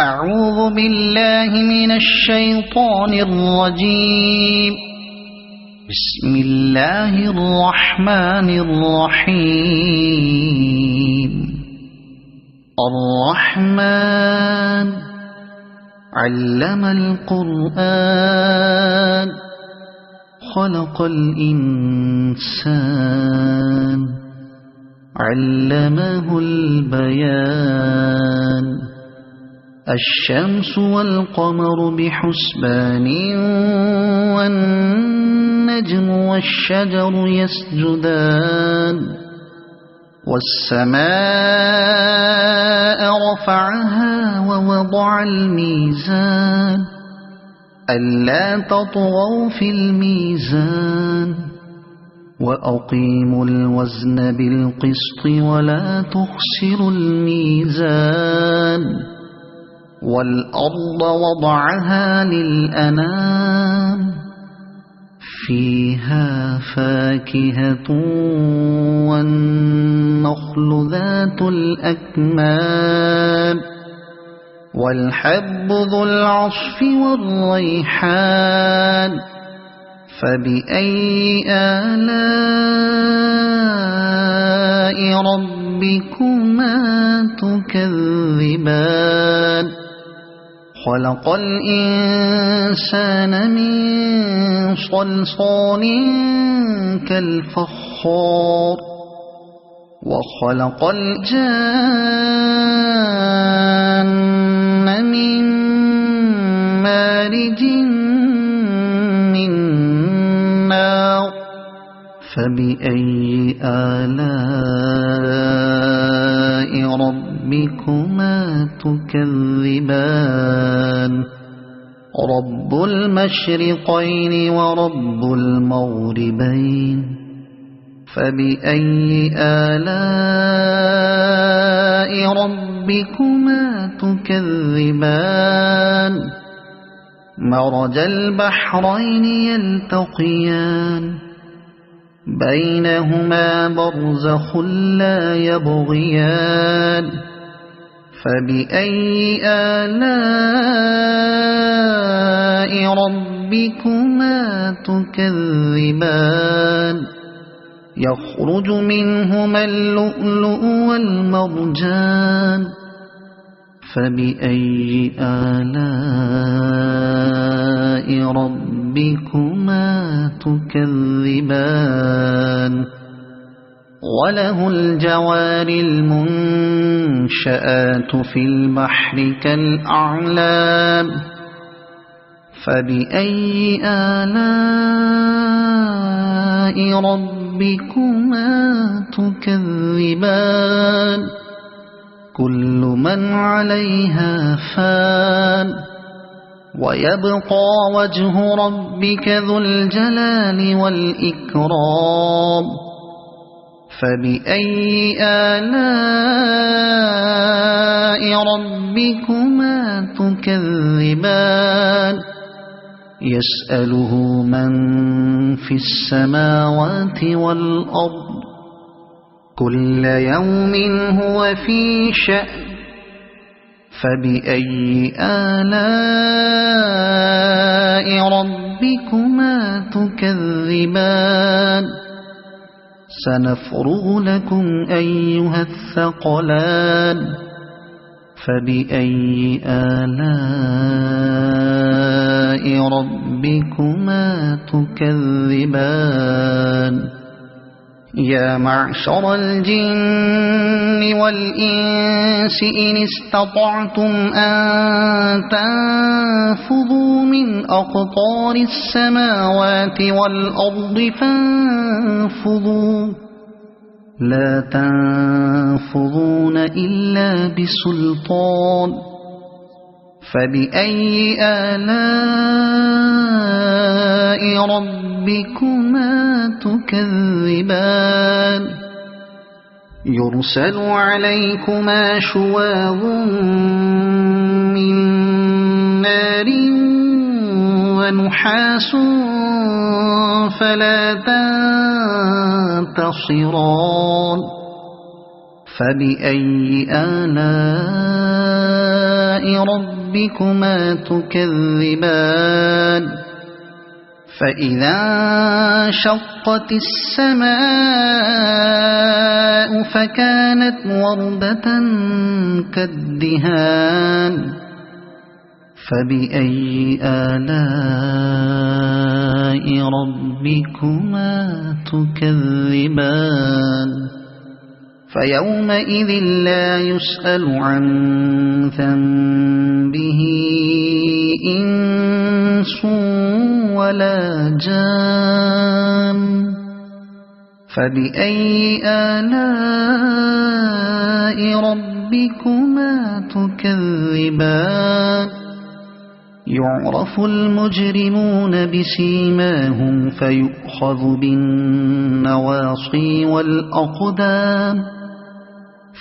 أعوذ بالله من الشيطان الرجيم. بسم الله الرحمن الرحيم. الرحمن علم القرآن خلق الإنسان علمه البيان. الشمس والقمر بحسبان والنجم والشجر يسجدان. والسماء رفعها ووضع الميزان ألا تطغوا في الميزان وأقيموا الوزن بالقسط ولا تخسروا الميزان. والأرض وضعها للأنام فيها فاكهة والنخل ذات الأكمام والحب ذو العصف والريحان. فبأي آلاء ربكما تكذبان. خلق الإنسان من صلصال كالفخار وخلق الجان من مارج من نار. فبأي آلاء ربكما تكذبان. رب المشرقين ورب المغربين. فبأي آلاء ربكما تكذبان. مرج البحرين يلتقيان بينهما برزخ لا يبغيان. فبأي آلاء ربكما تكذبان. يخرج منهما اللؤلؤ والمرجان. فبأي آلاء ربكما تكذبان. وله الجوار المنشآت في البحر كالأعلام. فبأي آلاء ربكما تكذبان. كل من عليها فان ويبقى وجه ربك ذو الجلال والإكرام. فبأي آلاء ربكما تكذبان. يسأله من في السماوات والأرض كل يوم هو في شأن. فبأي آلاء ربكما تكذبان. سنفرغ لكم أيها الثقلان. فبأي آلاء ربكما تكذبان. يا معشر الجن والإنس إن استطعتم أن تنفذوا من أقطار السماوات والأرض فانفذوا لا تنفذون إلا بسلطان. فبأي آلاء ربكما تكذبان. يرسل عليكما شواظ من نار ونحاس فلا تنتصران. فبأي آلاء ربكما تكذبان فإذا انشقت السماء فكانت وردة كالدهان فبأي آلاء ربكما تكذبان فيومئذ لا يسأل عن ذنبه إنس ولا جان فبأي آلاء ربكما تكذبان يعرف المجرمون بسيماهم فيؤخذ بالنواصي والأقدام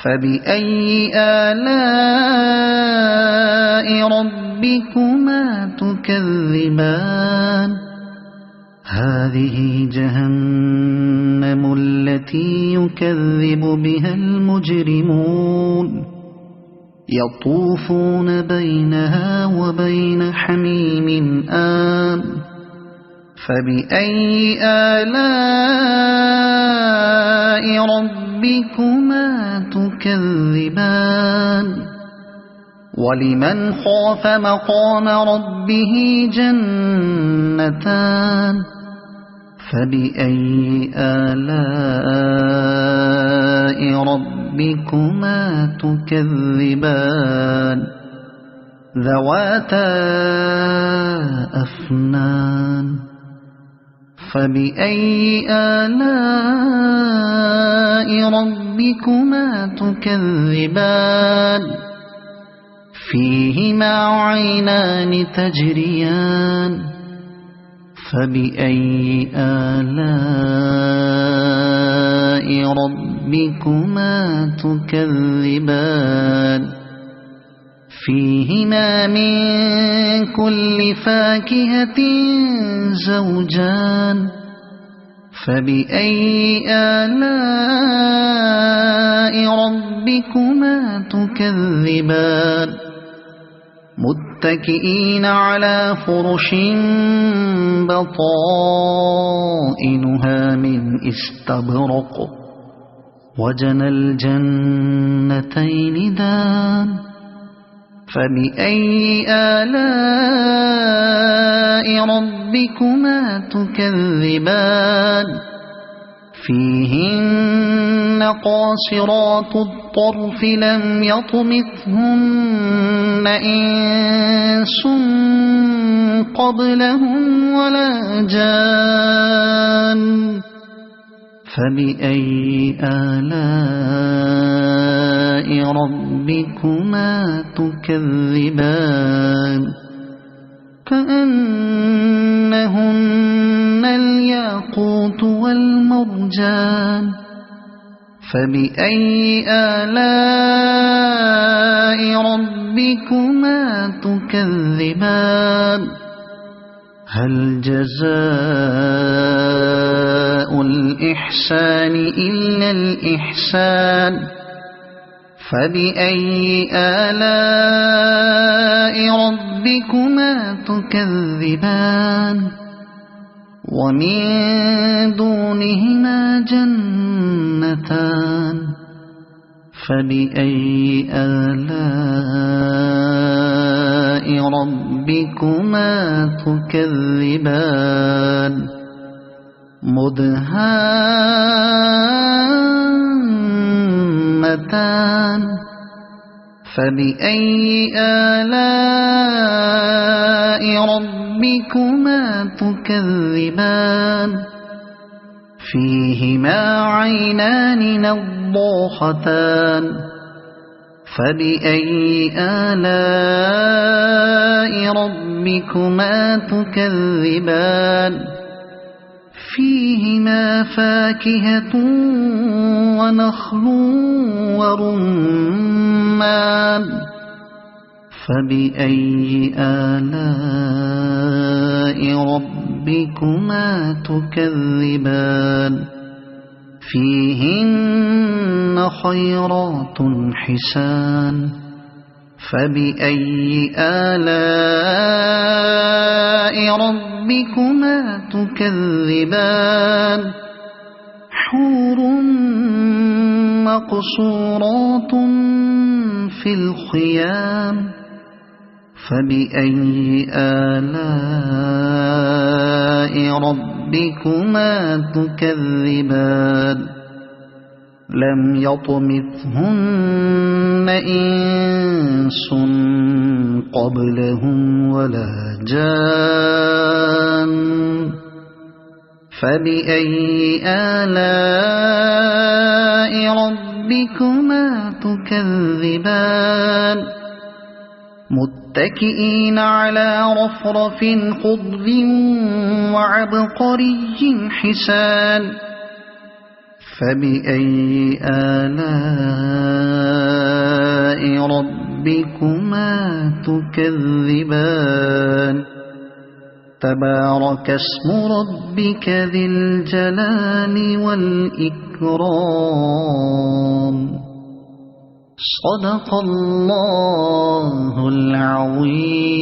فبأي آلاء ربكما تكذبان هذه جهنم التي يكذب بها المجرمون يطوفون بينها وبين حميم آن فبأي آلاء ربكما تكذبان ولمن خاف مقام ربه جنتان فبأي آلاء ربكما تكذبان ذواتا أفنان فبأي آلاء ربكما تكذبان فيهما عينان تجريان فبأي آلاء ربكما تكذبان فيهما من كل فاكهة زوجان فبأي آلاء ربكما تكذبان متكئين على فرش بطائنها من استبرق وجنى الجنتين دان فبأي آلاء ربكما تكذبان فيهن قاصرات الطرف لم يطمثهن إنس قبلهم ولا جان فبأي آلاء ربكما تكذبان كأنهن الياقوت والمرجان فبأي آلاء ربكما تكذبان هل جزاء الإحسان إلا الإحسان فبأي آلاء ربكما تكذبان ومن دونهما جنتان فبأي آلاء ربكما تكذبان مدهامتان فبأي آلاء ربكما تكذبان فيهما عينان نضاختان فبأي آلاء ربكما تكذبان فيهما فاكهة ونخل ورمان فبأي آلاء ربكما تكذبان فيهن خيرات حسان فبأي آلاء ربكما تكذبان حور مقصورات في الخيام فبأي آلاء ربكما تكذبان لم يطمثهن إنس قبلهم ولا جان فبأي آلاء ربكما تكذبان متكئين على رفرف خضر وعبقري حسان فبأي آلاء ربكما تكذبان تبارك اسم ربك ذي الجلال والإكرام صدق الله العظيم.